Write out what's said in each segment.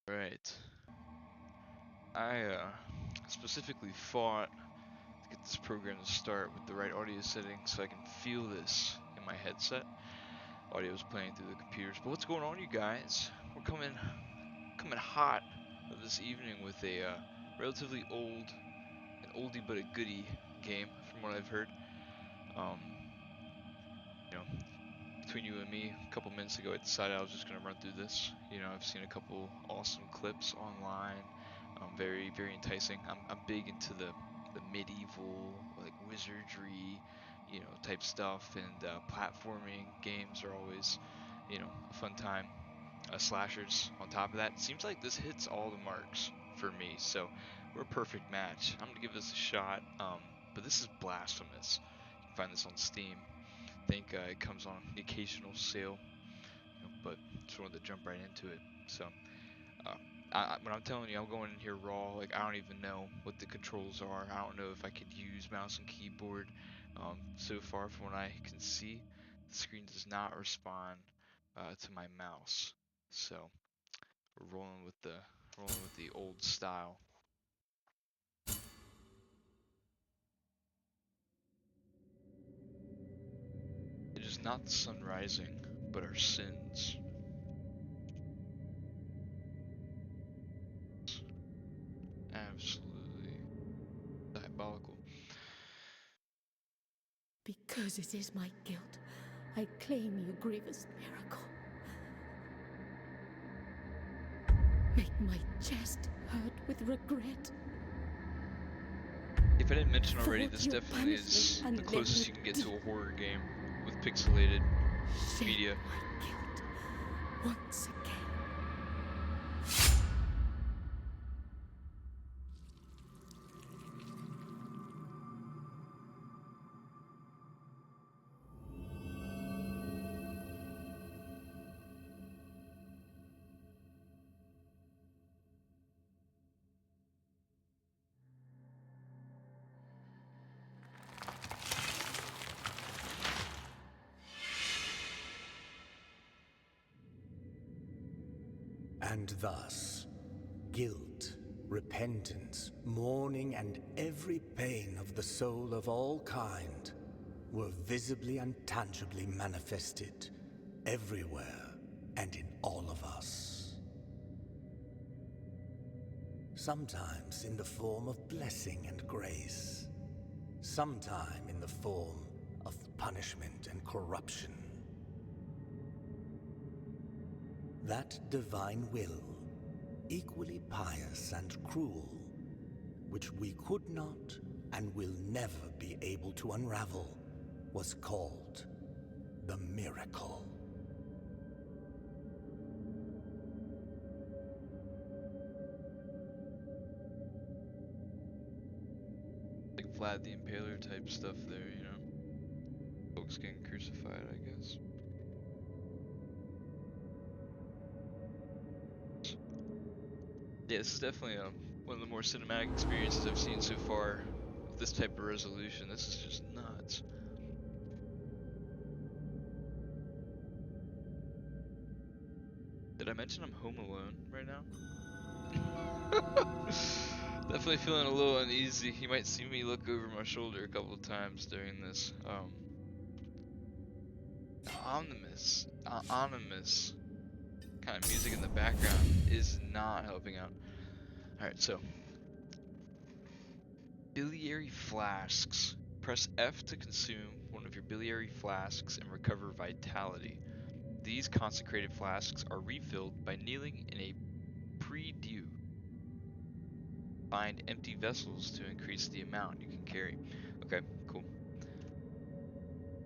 Right. I specifically fought to get this program to start with the right audio settings so I can feel this in my headset. Audio is playing through the computers. But what's going on, you guys? We're coming hot this evening with a relatively an oldie but a goodie game, from what I've heard. You know, between you and me, a couple minutes ago, I decided I was just gonna run through this. You know, I've seen a couple awesome clips online, very enticing. I'm big into the medieval, like wizardry, type stuff, and platforming games are always, a fun time. Slashers on top of that. Seems like this hits all the marks for me, so we're a perfect match. I'm gonna give this a shot. But this is Blasphemous. You can find this on Steam. I think it comes on the occasional sale, but just wanted to jump right into it. So, uh, when I'm telling you, I'm going in here raw. Like, I don't even know what the controls are. I don't know if I could use mouse and keyboard. So far, from what I can see, the screen does not respond to my mouse. So, we're rolling with the old style. It is not the sun rising, but our sins. Absolutely diabolical. Because it is my guilt, I claim you, grievous miracle. Make my chest hurt with regret. If I didn't mention already, Forge this your definitely punishment is and the let closest me you can get deep. to a horror game with pixelated Share media. my guilt once again. And thus, guilt, repentance, mourning, and every pain of the soul of all kind were visibly and tangibly manifested everywhere and in all of us. Sometimes in the form of blessing and grace, sometime in the form of punishment and corruption. That divine will, equally pious and cruel, which we could not and will never be able to unravel, was called the miracle. Like Vlad the Impaler type stuff there, Folks getting crucified, I guess. Yeah, this is definitely one of the more cinematic experiences I've seen so far with this type of resolution. This is just nuts. Did I mention I'm home alone right now? Definitely feeling a little uneasy. You might see me look over my shoulder a couple of times during this. Ominous kind of music in the background is not helping out. Alright, so biliary flasks. Press F to consume one of your biliary flasks and recover vitality. These consecrated flasks are refilled by kneeling in a prie-dieu. Find empty vessels to increase the amount you can carry. Okay, cool.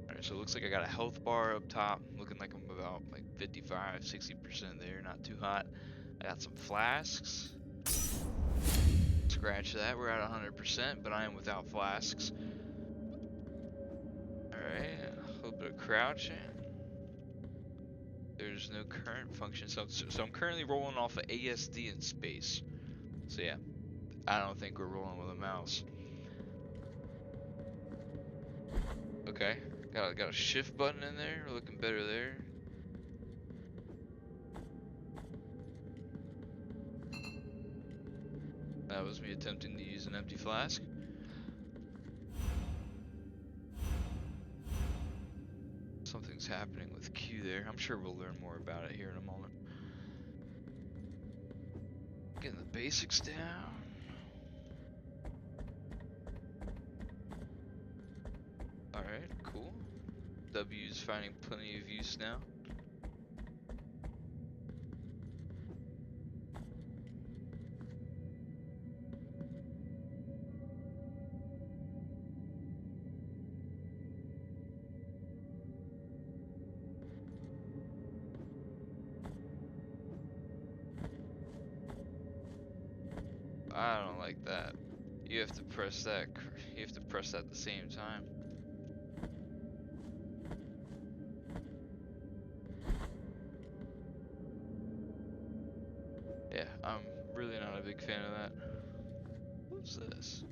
Alright, so it looks like I got a health bar up top, looking like I'm about like 55, 60% there, not too hot. I got some flasks. Scratch that, we're at 100%, but I am without flasks. Alright, a little bit of crouching. There's no current function, so I'm currently rolling off of ASD in space. So yeah, I don't think we're rolling with a mouse. Okay, got a shift button in there, we're looking better there. That was me attempting to use an empty flask. Something's happening with Q there. I'm sure we'll learn more about it here in a moment. Getting the basics down. Alright, cool. W's finding plenty of use now. I don't like that. You have to press that. You have to press that at the same time. Yeah, I'm really not a big fan of that. What's this?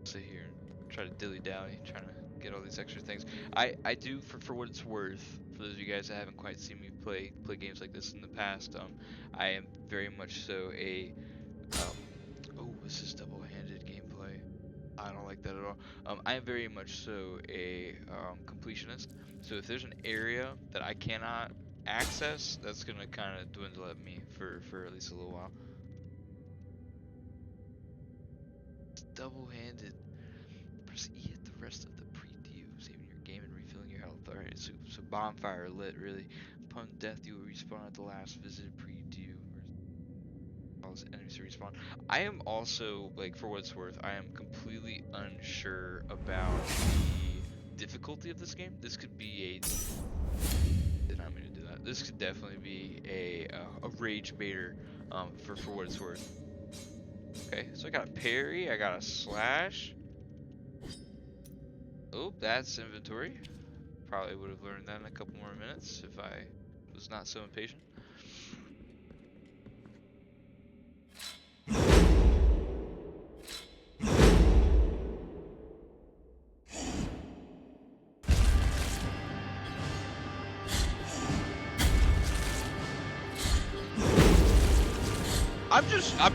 Sit here and try to dilly-dally, trying to get all these extra things. I do, for what it's worth, for those of you guys that haven't quite seen me play games like this in the past, I am very much so a oh, this is double-handed gameplay. I don't like that at all. I am very much so a completionist. So if there's an area that I cannot access, that's gonna kind of dwindle at me for at least a little while. It's double-handed. Press E at the rest of the preview, saving your game and refilling your health. Alright, so bonfire lit, really. Upon death, you will respawn at the last visited preview. Cause enemies to respawn. I am also, like, for what it's worth, I am completely unsure about the difficulty of this game. This could be a... Did not mean to do that. This could definitely be a rage baiter, for what it's worth. Okay, so I got a parry, I got a slash. Oh, that's inventory. Probably would have learned that in a couple more minutes if I was not so impatient.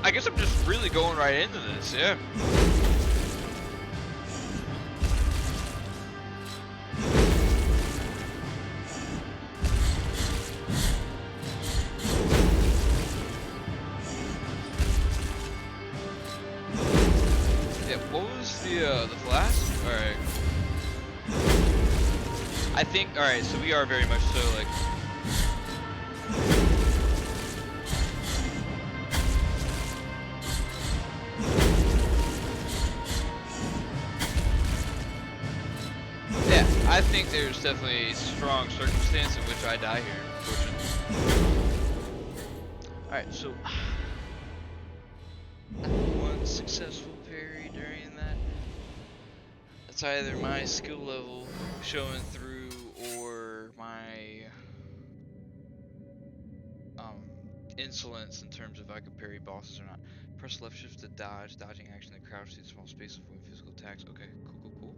I guess I'm just really going right into this, yeah. Yeah, what was the flask? Alright. I think, alright, so we are very much so, like... Yeah, I think there's definitely a strong circumstance in which I die here, unfortunately. Alright, so... one successful parry during that. That's either my skill level showing through or my insolence in terms of if I could parry bosses or not. Press left shift to dodge. Dodging action to crouch through the small space avoid physical attacks. Okay, cool.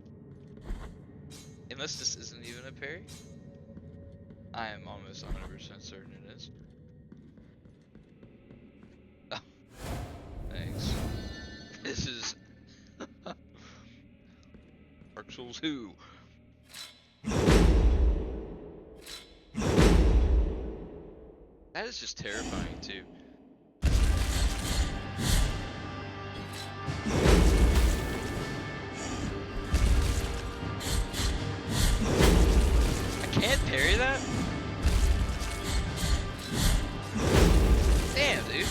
Unless this isn't even a parry. I am almost 100% certain it is. Oh, thanks. This is Dark Souls who? That is just terrifying too. I can't parry that? Damn, dude.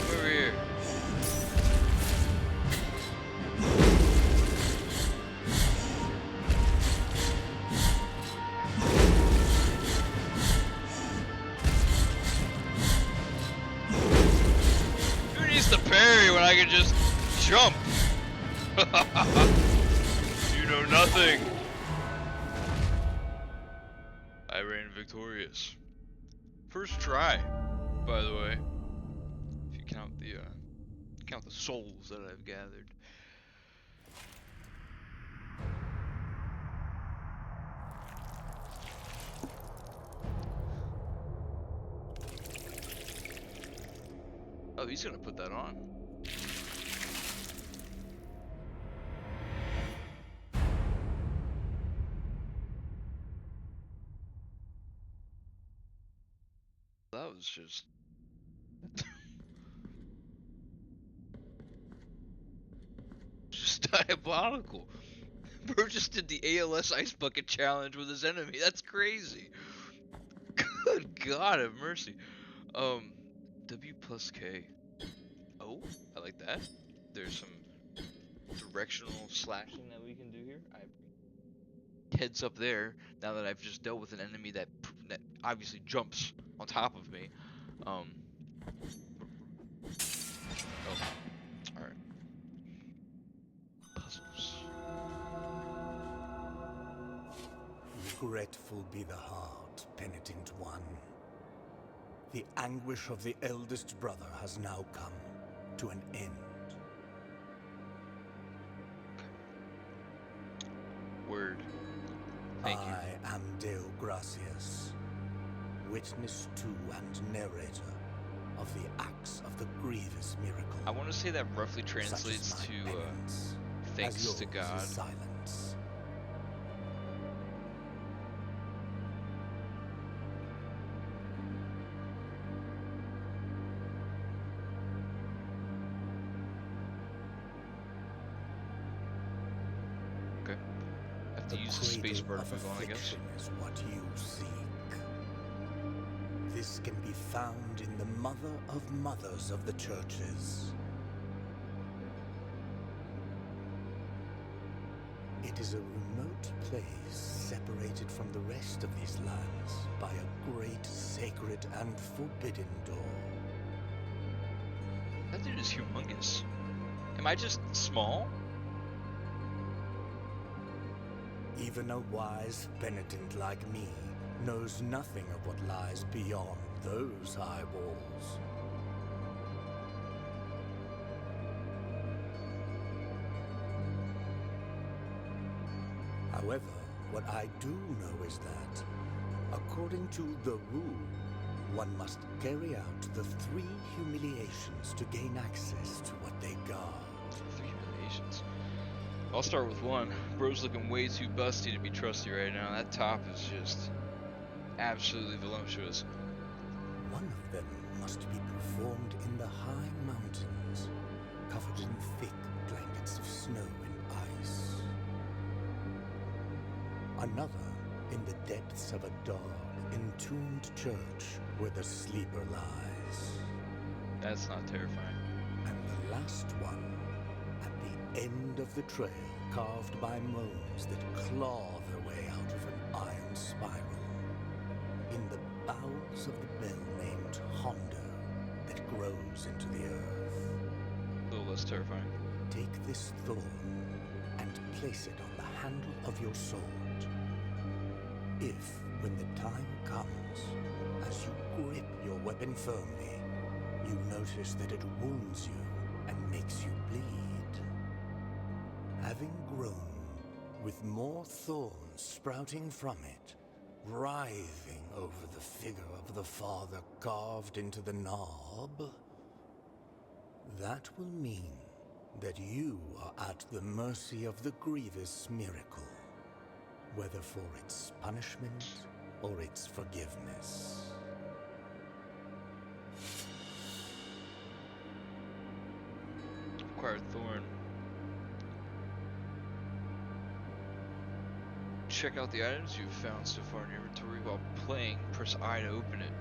Over here. Who needs to parry when I can just jump? You know nothing. I reign victorious. First try, by the way. If you count the Count the souls that I've gathered. Oh, he's gonna put that on. That was just... just diabolical. Bro just did the ALS Ice Bucket Challenge with his enemy. That's crazy. Good God have mercy. W plus K. Oh, I like that. There's some directional slashing that we can do here. Heads up there, now that I've just dealt with an enemy that obviously jumps on top of me. Oh, alright. Puzzles. Regretful be the heart, Penitent One. The anguish of the eldest brother has now come to an end. Word. Thank you. I am Deo Gracias, witness to and narrator of the acts of the grievous miracle. I want to say that roughly translates to thanks to God. Silence. Okay. I have to use the space bar to move on, I guess. Is what you seek. This can be found in the mother of mothers of the churches. It is a remote place separated from the rest of these lands by a great sacred and forbidden door. That dude is humongous. Am I just small? Even a wise penitent like me knows nothing of what lies beyond those high walls. However, what I do know is that, according to the rule, one must carry out the 3 humiliations to gain access to what they guard. 3 humiliations. I'll start with 1. Bro's looking way too busty to be trusty right now. That top is just absolutely voluptuous. One of them must be performed in the high mountains, covered in thick blankets of snow and ice. Another in the depths of a dark, entombed church where the sleeper lies. That's not terrifying. And the last one at the end of the trail, carved by moans that claw their way out of an iron spiral. In the bowels of the bell named Hondo that grows into the earth. A little less terrifying. Take this thorn and place it on the handle of your sword. If, when the time comes, as you grip your weapon firmly, you notice that it wounds you and makes you bleed, having grown, with more thorns sprouting from it, writhing over the figure of the father carved into the knob, that will mean that you are at the mercy of the grievous miracle, whether for its punishment or its forgiveness. Acquired thorn. Check out the items you've found so far in your inventory while playing. Press I to open it.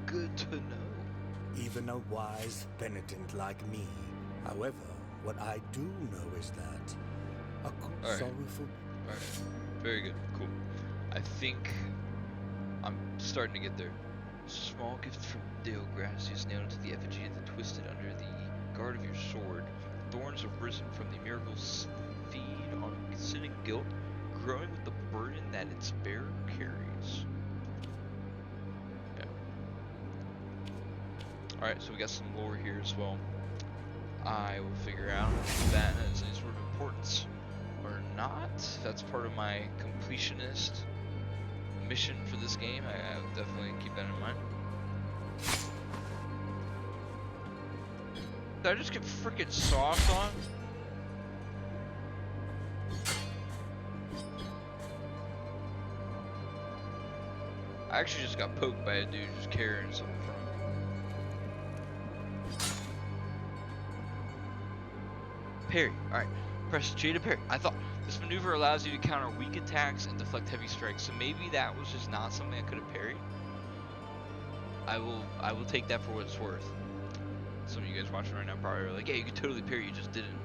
Good to know. Even a wise penitent like me. However, what I do know is that a sorrowful... Alright, very good, cool. I think I'm starting to get there. Small gift from Deo Gracias nailed to the effigy that twisted under the guard of your sword. Thorns have risen from the miracle's feed on sinning guilt, growing with the burden that its bearer carries. Yeah. Alright, so we got some lore here as well. I will figure out if that has any sort of importance or not. That's part of my completionist mission for this game. I will definitely keep that in mind. Did I just get freaking sauced on? I actually just got poked by a dude just carrying something from him. Parry. Alright. Press J to parry. I thought this maneuver allows you to counter weak attacks and deflect heavy strikes. So maybe that was just not something I could have parried. I will take that for what it's worth. Some of you guys watching right now probably are like, yeah, you could totally parry, you just didn't.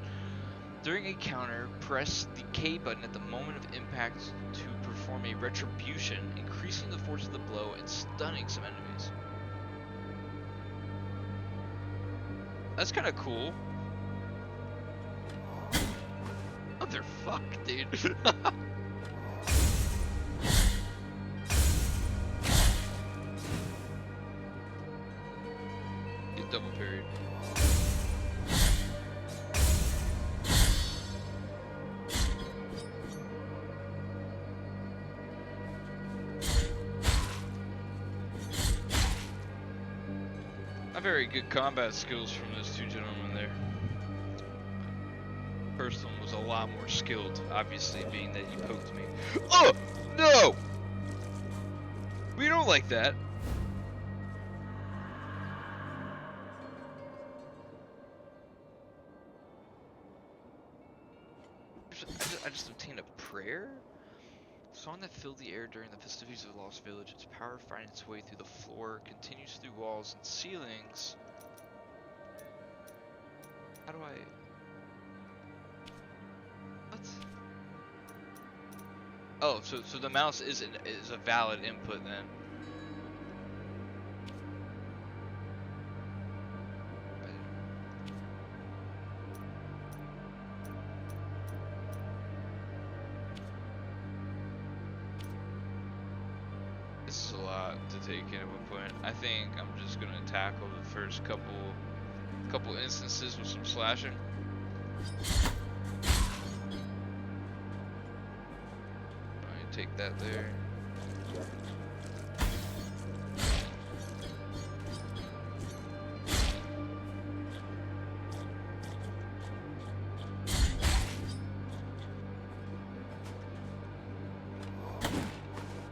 During a counter, press the K button at the moment of impact to perform a retribution, increasing the force of the blow and stunning some enemies. That's kind of cool. Motherfuck, dude. Get double parried. Very good combat skills from those two gentlemen there. First one was a lot more skilled, obviously, being that he poked me. Oh no! We don't like that. I just obtained a prayer? Song that filled the air during the festivities of the Lost Village. Its power finds its way through the floor, continues through walls and ceilings. How do I... What? Oh, so the mouse is a valid input then. This is a lot to take in at one point. I think I'm just gonna tackle the first couple instances with some slashing. I take that there.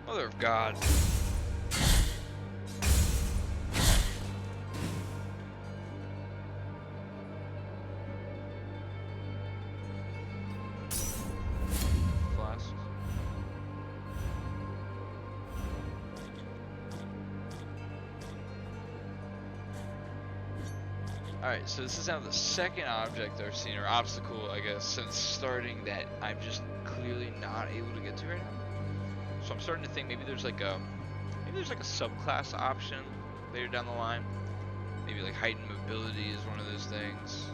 Mother of God. Alright, so this is now the second object I've seen, or obstacle, I guess, since starting that I'm just clearly not able to get to right now. So I'm starting to think maybe there's like a subclass option later down the line. Maybe like heightened mobility is one of those things.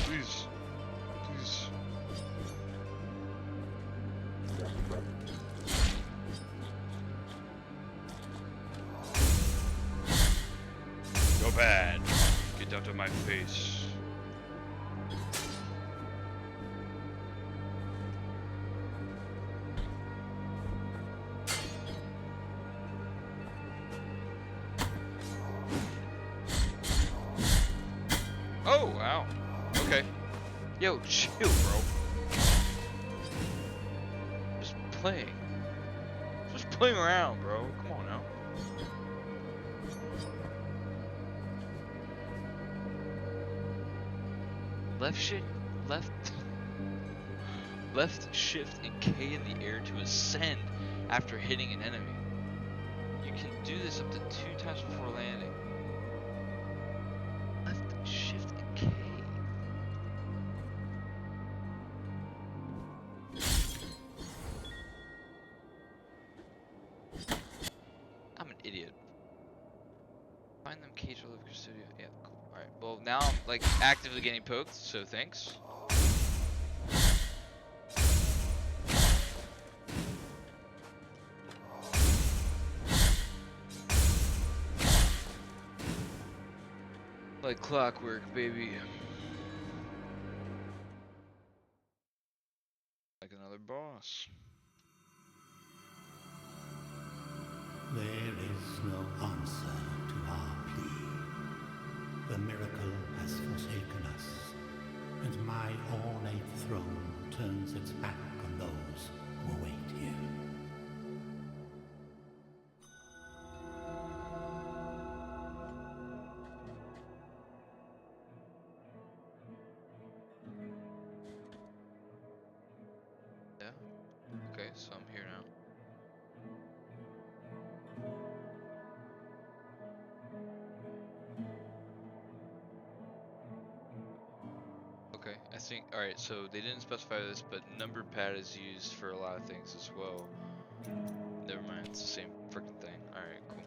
Please. Please. Go bad. Get out of my face. Oh, wow. Okay. Yo, chill, bro. Just playing. Just playing around, bro. Come on now. Left shift and K in the air to ascend after hitting an enemy. You can do this up to 2 times before landing. Left shift and K. I'm an idiot. Find them cage or live Cvstodia. Yeah, cool. Alright, well now I'm like actively getting poked, so thanks. Like clockwork, baby. Like another boss. There is no answer to our plea. The miracle has forsaken us, and my ornate throne turns its back on those who await here. Yeah. Okay, so I'm here now. Okay, I think, alright, so they didn't specify this, but number pad is used for a lot of things as well. Never mind, it's the same freaking thing. Alright, cool.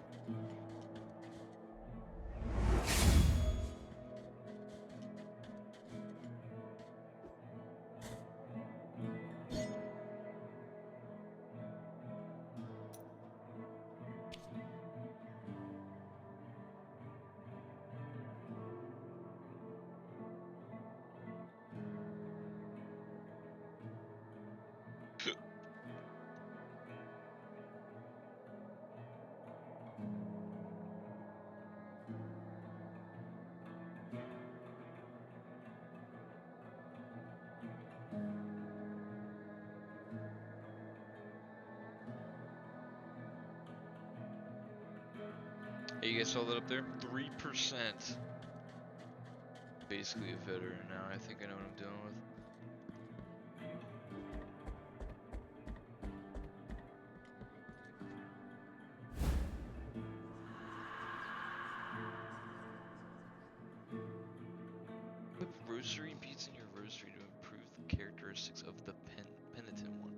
Hey, you guys saw that up there? 3%. Basically a veteran now. I think I know what I'm dealing with. Put rosary beads in your rosary to improve the characteristics of the Penitent One.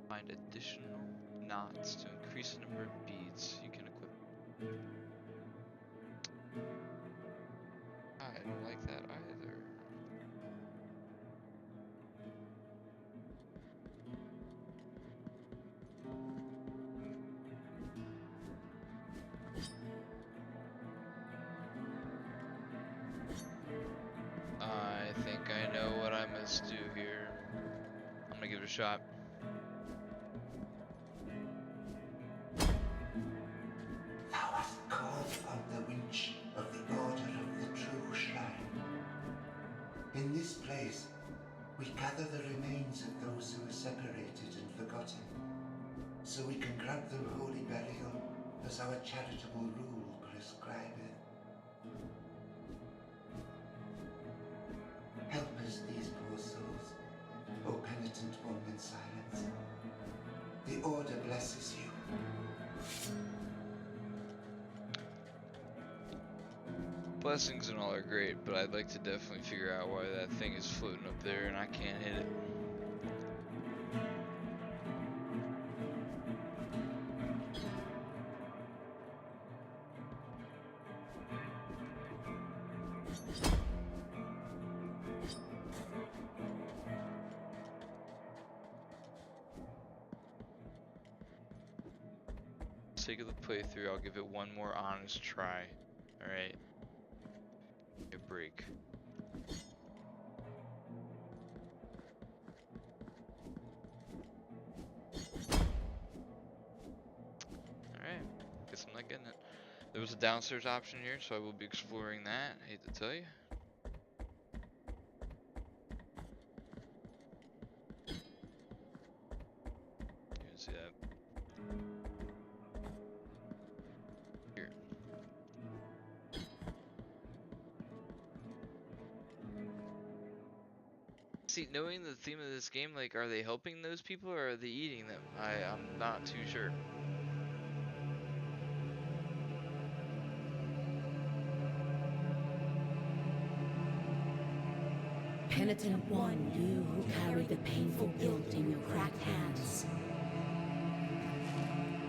Find additional knots to increase the number of beads you can equip. I don't like that either. I think I know what I must do here. I'm gonna give it a shot. Thou hast called on the winch of the Order of the True Shrine. In this place, we gather the remains of those who were separated and forgotten, so we can grant them holy burial as our charitable rule prescribeth. Help us these poor souls, O Penitent One in silence. The Order blesses you. Blessings and all are great, but I'd like to definitely figure out why that thing is floating up there and I can't hit it. For the sake of the playthrough, I'll give it one more honest try. Alright. A break. Alright. Guess I'm not getting it. There was a downstairs option here, so I will be exploring that. I hate to tell you. You can see that. Here. See, knowing the theme of this game, like, are they helping those people or are they eating them? I'm not too sure. Penitent One, you who carry the painful guilt in your cracked hands.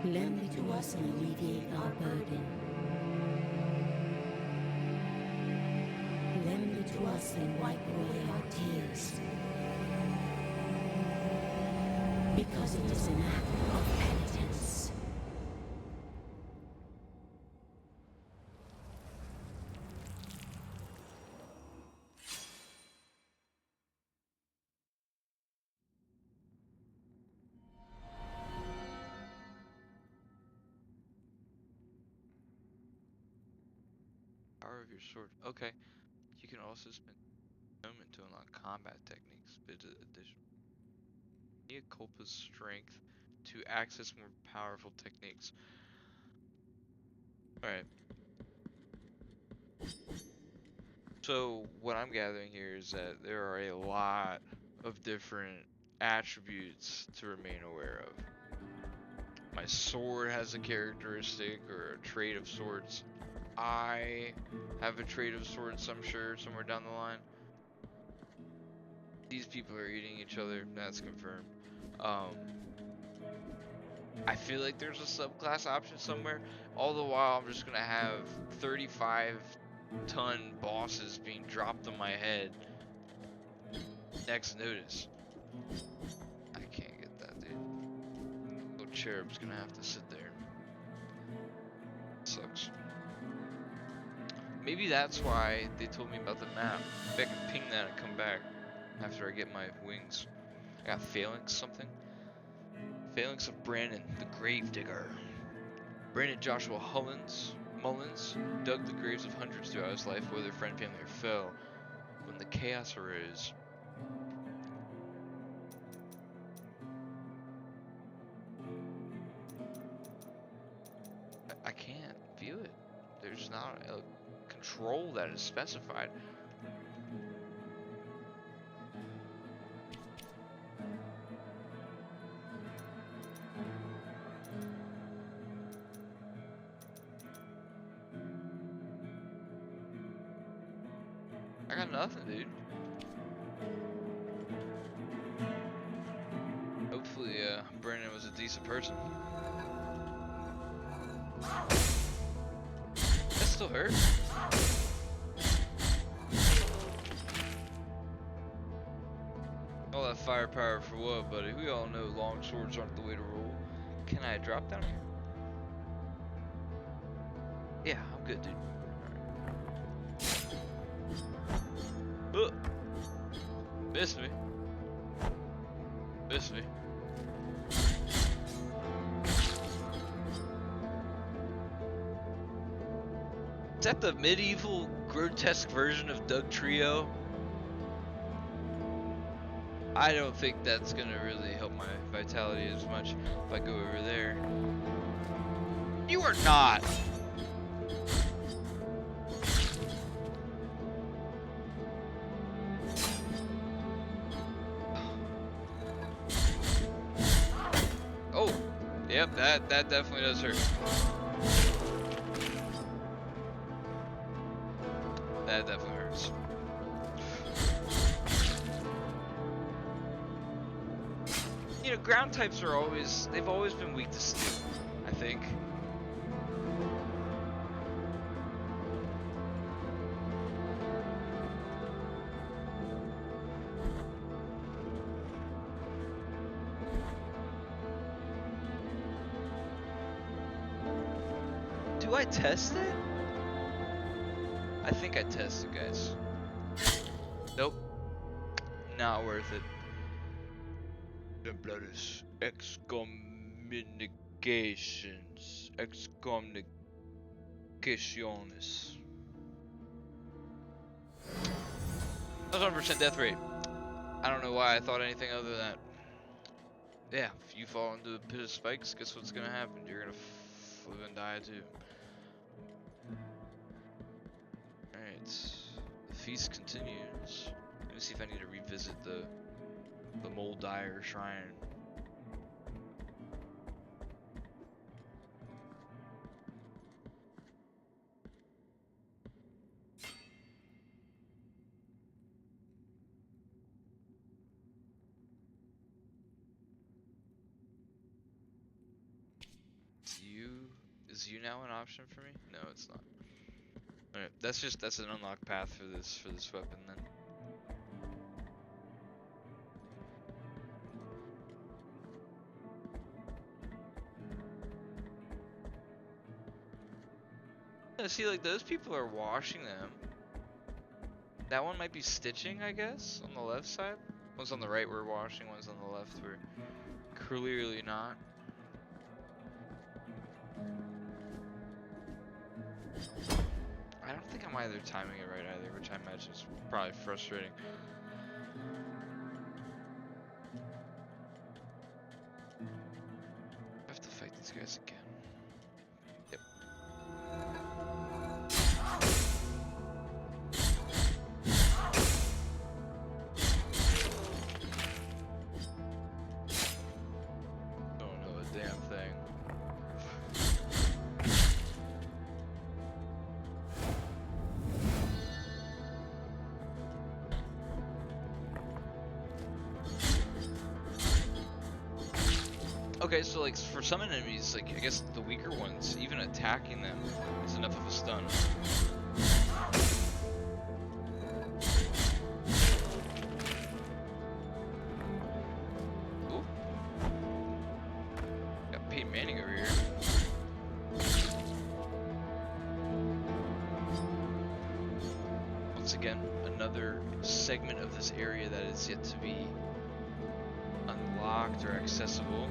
Lend it to us and alleviate our burden. Lend it to us and wipe away our tears. Because it is an act of penitence. power of your sword. Okay. You can also spend a moment to unlock combat techniques, but additional Mea Culpa's strength to access more powerful techniques. Alright. So what I'm gathering here is that there are a lot of different attributes to remain aware of. My sword has a characteristic or a trait of sorts. I have a trait of sorts, I'm sure, somewhere down the line. These people are eating each other, that's confirmed. I feel like there's a subclass option somewhere. All the while, I'm just gonna have 35-ton bosses being dropped on my head. Next notice. I can't get that, dude. Little cherub's gonna have to sit there. Sucks. Maybe that's why they told me about the map. Maybe I can ping that and come back after I get my wings. I got Phalanx something. Phalanx of Brandon, the Gravedigger. Brandon Joshua Mullins dug the graves of hundreds throughout his life, whether friend, family, or foe. When the chaos arose, I can't view it. There's not a control that is specified. I got nothing, dude. Hopefully, Brandon was a decent person. That still hurts. All that firepower for what, buddy? We all know long swords aren't the way to roll. Can I drop down here? Yeah, I'm good, dude. Alright. Missed me. Missed me. Is that the medieval grotesque version of Doug Trio? I don't think that's gonna really help my vitality as much if I go over there. You are not! Oh! Yep, that definitely does hurt. That definitely hurts. You know, ground types are they've always been weak to steel, I think. Do I test it? I think I tested, guys. Nope. Not worth it. Templarus excommunications. Excommunicaciones. That's 100% death rate. I don't know why I thought anything other than that. Yeah, if you fall into a pit of spikes, guess what's gonna happen? You're gonna live and die too. Alright. The feast continues. Let me see if I need to revisit the Mole Dyer Shrine. Is you now an option for me? No, it's not. Alright, that's an unlocked path for this weapon then. Yeah, see, like, those people are washing them. That one might be stitching, I guess, on the left side. One's on the right, we're washing. One's on the left, we're clearly not. I don't think I'm either timing it right either, which I imagine is probably frustrating. I have to fight these guys again. Yep. Don't know a damn thing. Okay, so like for some enemies, like I guess the weaker ones, even attacking them is enough of a stun. Ooh. Got Peyton Manning over here. Once again, another segment of this area that is yet to be unlocked or accessible.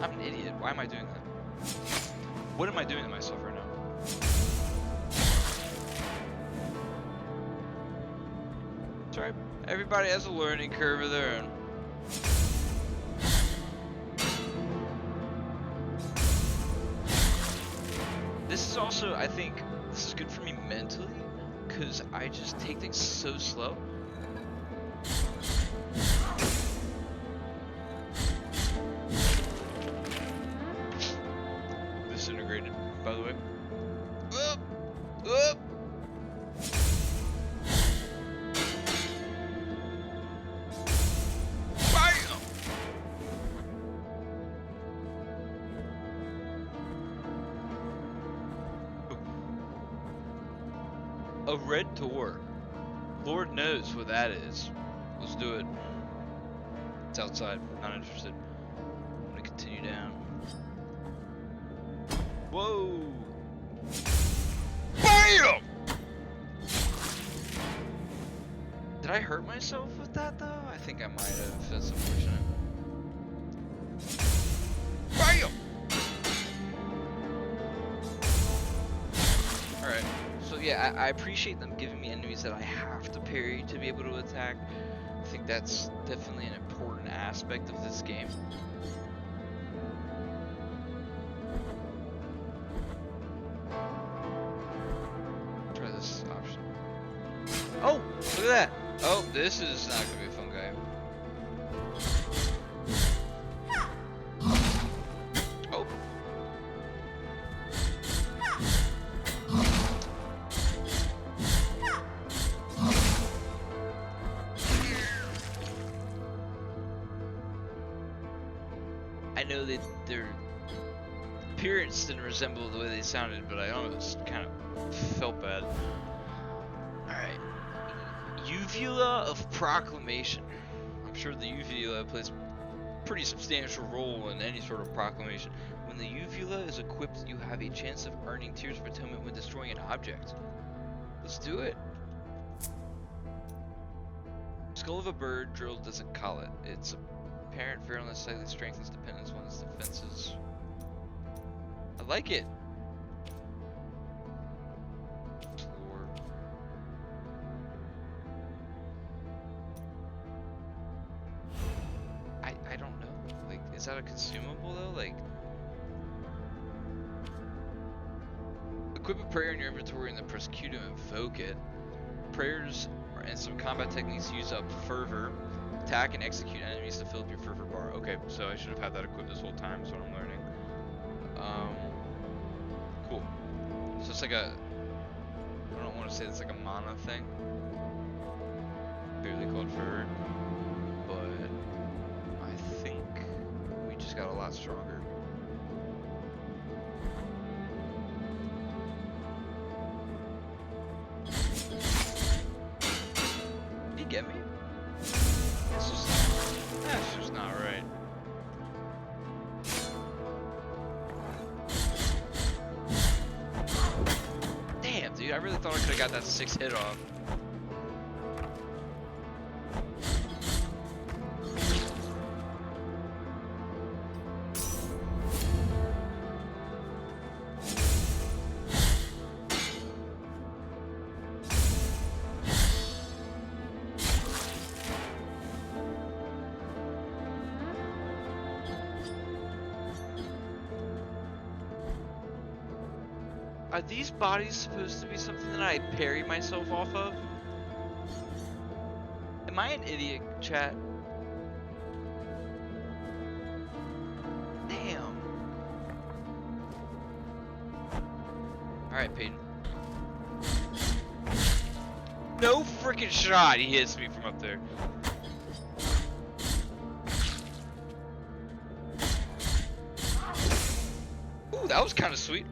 I'm an idiot. Why am I doing that? What am I doing to myself right now? Sorry, everybody has a learning curve of their own. This is also, I think, this is good for me mentally, because I just take things so slow. Disintegrated, by the way. Up! Up! Bam! A red door. Lord knows what that is. Let's do it. It's outside. Not interested. I'm gonna continue down. Whoa! BAM! Did I hurt myself with that though? I think I might have. That's unfortunate. BAM! Alright. So yeah, I appreciate them giving me enemies that I have to parry to be able to attack. I think that's definitely an important aspect of this game. Try this option. Oh, look at that! Oh, this is not gonna be a fun game. Oh. I know that their appearance didn't resemble the way they sounded, but I almost kind of felt bad. Alright. Uvula of Proclamation. I'm sure the uvula plays a pretty substantial role in any sort of proclamation. When the uvula is equipped, you have a chance of earning Tears of Atonement when destroying an object. Let's do it. Skull of a bird drilled doesn't call it. Its apparent virulence slightly strengthens dependence on its defenses. I like it. Floor. I don't know. Like, is that a consumable though? Like, equip a prayer in your inventory and then press Q to invoke it. Prayers and some combat techniques use up fervor. Attack and execute enemies to fill up your fervor bar. Okay, so I should have had that equipped this whole time, is what I'm learning. Cool. So it's like a, I don't want to say it's like a mana thing. Barely called fervor. But I think we just got a lot stronger. Did you get me? That's just not right. Damn, dude, I really thought I could have got that 6 hit off. Are these bodies supposed to be something that I parry myself off of? Am I an idiot, chat? Damn. Alright, Peyton. No freaking shot he hits me from up there. Ooh, that was kind of sweet.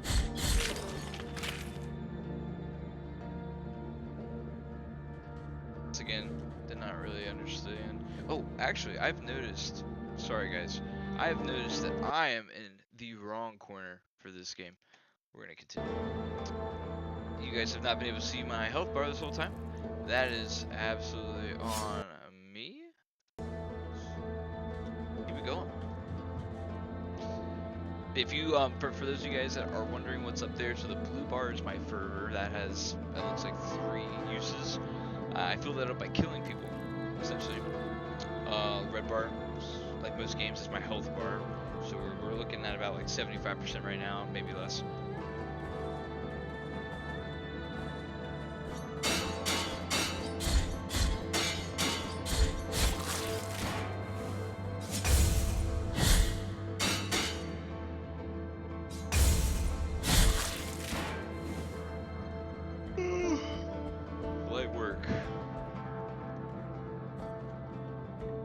Once again, did not really understand. Oh, actually, I've noticed. Sorry, guys. I have noticed that I am in the wrong corner for this game. We're gonna continue. You guys have not been able to see my health bar this whole time. That is absolutely on me. Keep it going. If you for those of you guys that are wondering what's up there, so the blue bar is my fervor. That has, it looks like 3 uses. I fill that up by killing people, essentially. Red bar, like most games, is my health bar. So we're looking at about like 75% right now, maybe less. Light work.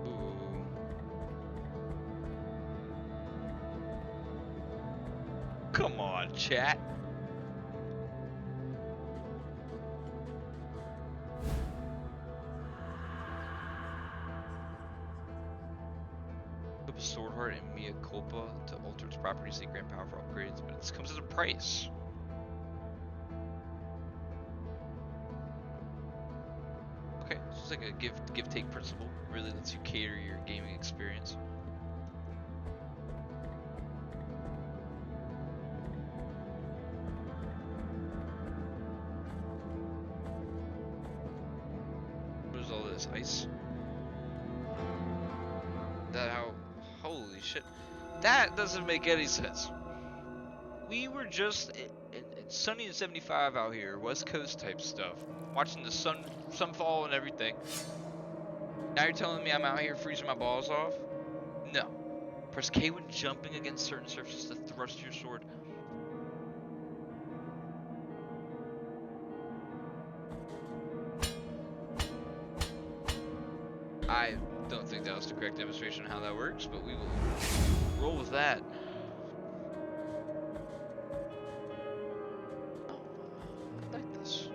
Ooh. Come on, chat. Equip a sword heart and Mea Culpa to alter its properties and grant powerful upgrades, but this comes at a price. Okay, so it's like a give-take principle. Really lets you cater your gaming experience. What is all this? Ice? That how? Holy shit. That doesn't make any sense. We were just in sunny and 75 out here, West Coast type stuff, watching the sunfall and everything. Now you're telling me I'm out here freezing my balls off? No. Press K when jumping against certain surfaces to thrust your sword. I don't think that was the correct demonstration of how that works, but we will roll with that. Oh, I like this.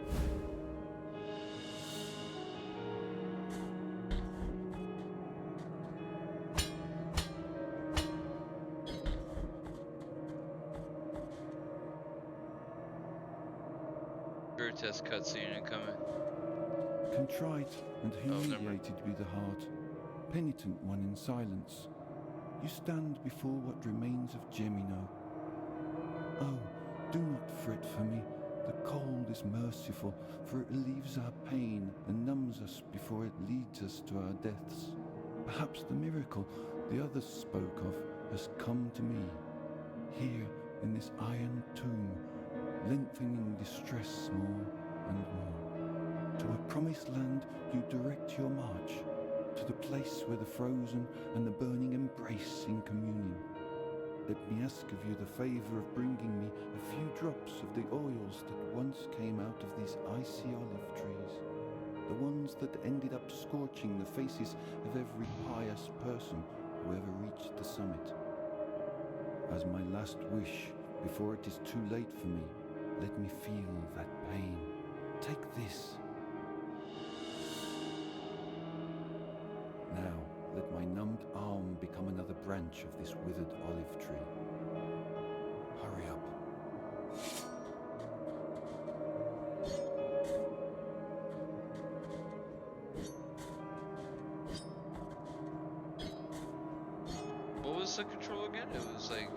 Grotesque cutscene incoming. Contrite and humiliated with the heart, penitent one in silence, you stand before what remains of Gemino. Oh, do not fret for me. The cold is merciful, for it relieves our pain and numbs us before it leads us to our deaths. Perhaps the miracle the others spoke of has come to me, here in this iron tomb, lengthening distress more and more. To a promised land you direct your march, to the place where the frozen and the burning embrace in communion. Let me ask of you the favour of bringing me a few drops of the oils that once came out of these icy olive trees, the ones that ended up scorching the faces of every pious person who ever reached the summit. As my last wish, before it is too late for me, let me feel that pain. Take this. Now, let my numbed arm become another branch of this withered olive tree. Hurry up. What was the control again? It was like...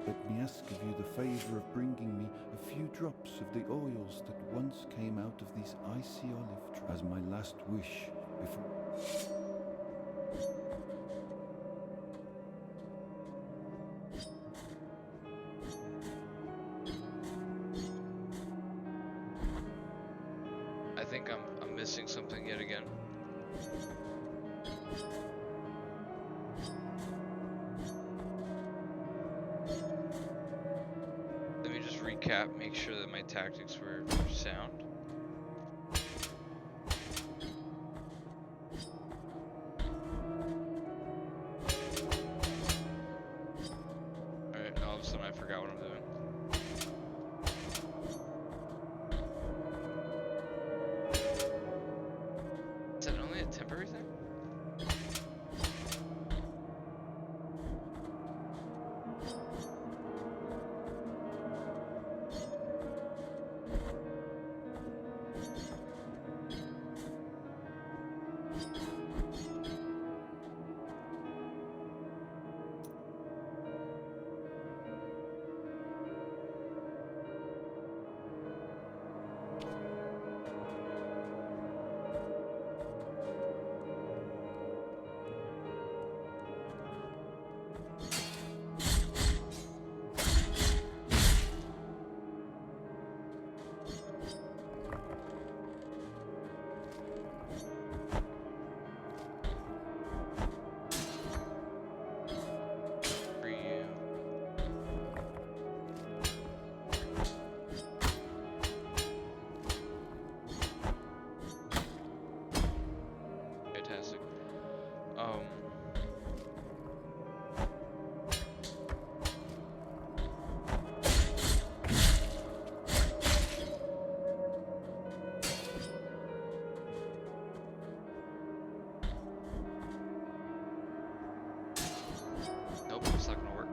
let me ask of you the favor of bringing me a few drops of the oils that once came out of these icy olive trees as my last wish before... I think I'm missing something yet again. Let me just recap, make sure that my tactics were sound. Alright, all of a sudden I forgot what I'm doing. Is that only a temporary thing? Fantastic. Nope, it's not gonna work.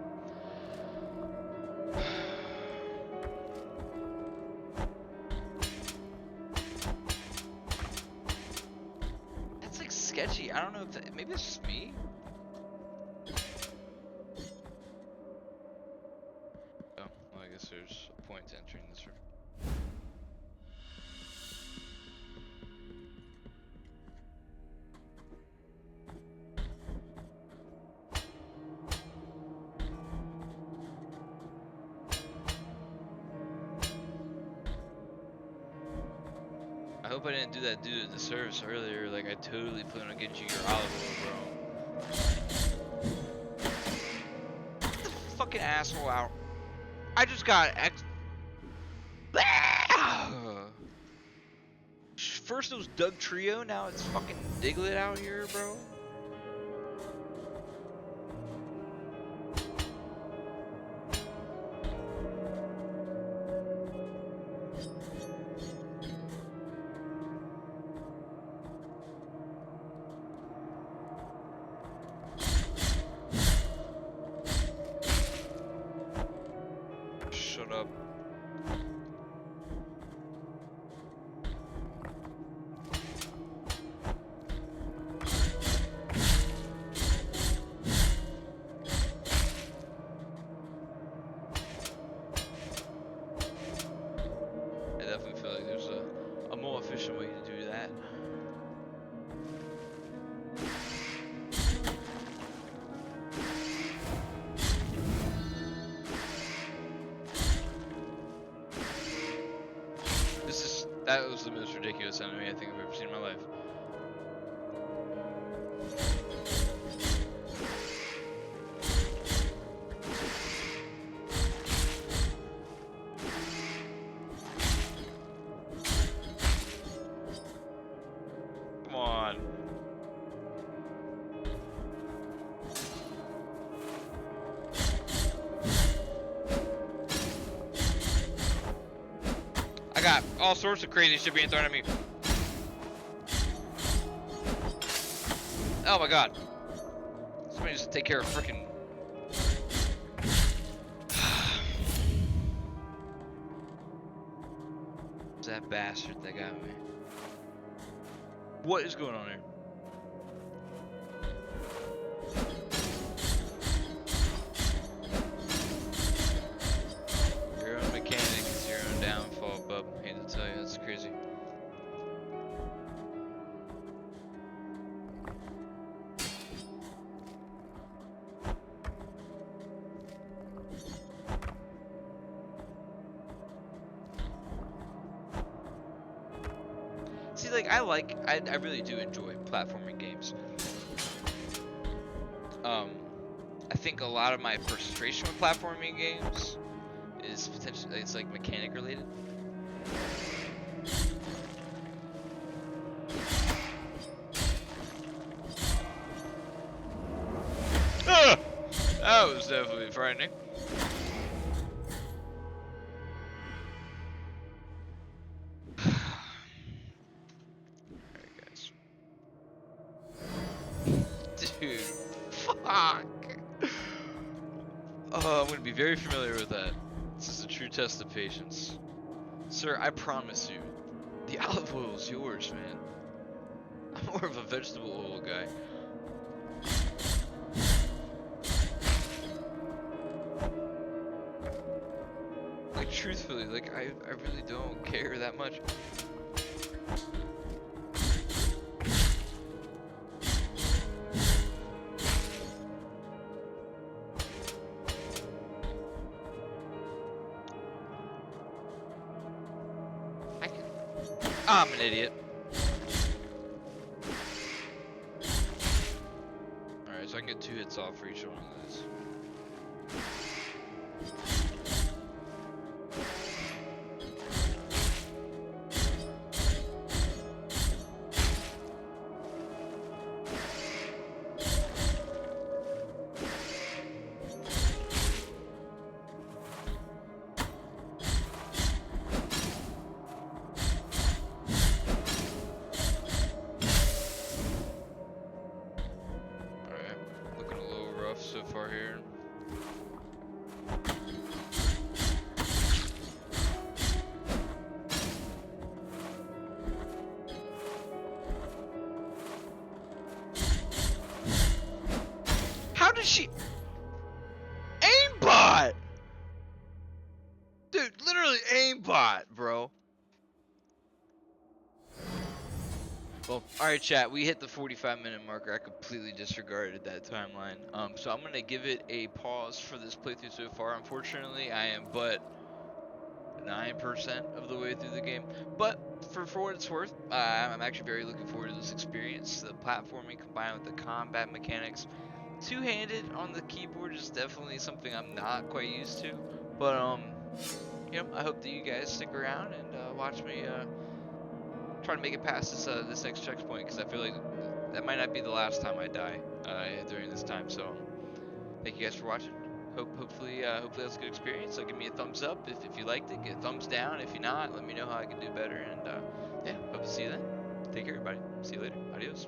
That's like sketchy. I don't know if that, maybe it's just me. Oh, well, I guess there's a point to entering this room. I hope I didn't do that dude at the service earlier. Like, I totally plan on getting you your olive oil, bro. Get the fucking asshole out. I just got First it was Doug Trio, now it's fucking Diglett out here, bro. Shut up. I definitely feel like there's a more efficient way to do that. That was the most ridiculous enemy I think I've ever seen in my life. Come on. I got all sorts of crazy shit being thrown at me. Oh my god. Somebody just take care of frickin'. Who's that bastard that got me? What is going on here? like I really do enjoy platforming games. I think a lot of my frustration with platforming games is potentially it's like mechanic related. Ah! That was definitely frightening. Alright, guys. Dude, fuck. Oh, I'm gonna be very familiar with that. This is a true test of patience. Sir, I promise you, the olive oil is yours, man. I'm more of a vegetable oil guy. Like, truthfully, like, I really don't care that much. I'm an idiot. Alright, so I can get 2 hits off for each one of these. So far here. How did she aimbot? Dude, literally aimbot, bro. Well, alright chat, we hit the 45-minute marker. I completely disregarded that timeline. So I'm gonna give it a pause for this playthrough so far. Unfortunately, I am but 9% of the way through the game. But for what it's worth, I'm actually very looking forward to this experience. The platforming combined with the combat mechanics. Two-handed on the keyboard is definitely something I'm not quite used to. But you know, I hope that you guys stick around and watch me try to make it past this next checkpoint, because I feel like that might not be the last time I die during this time. So thank you guys for watching. Hopefully that's a good experience. So give me a thumbs up if you liked it. Get a thumbs down if you're not. Let me know how I can do better. And yeah, hope to see you then. Take care, everybody. See you later. Adios.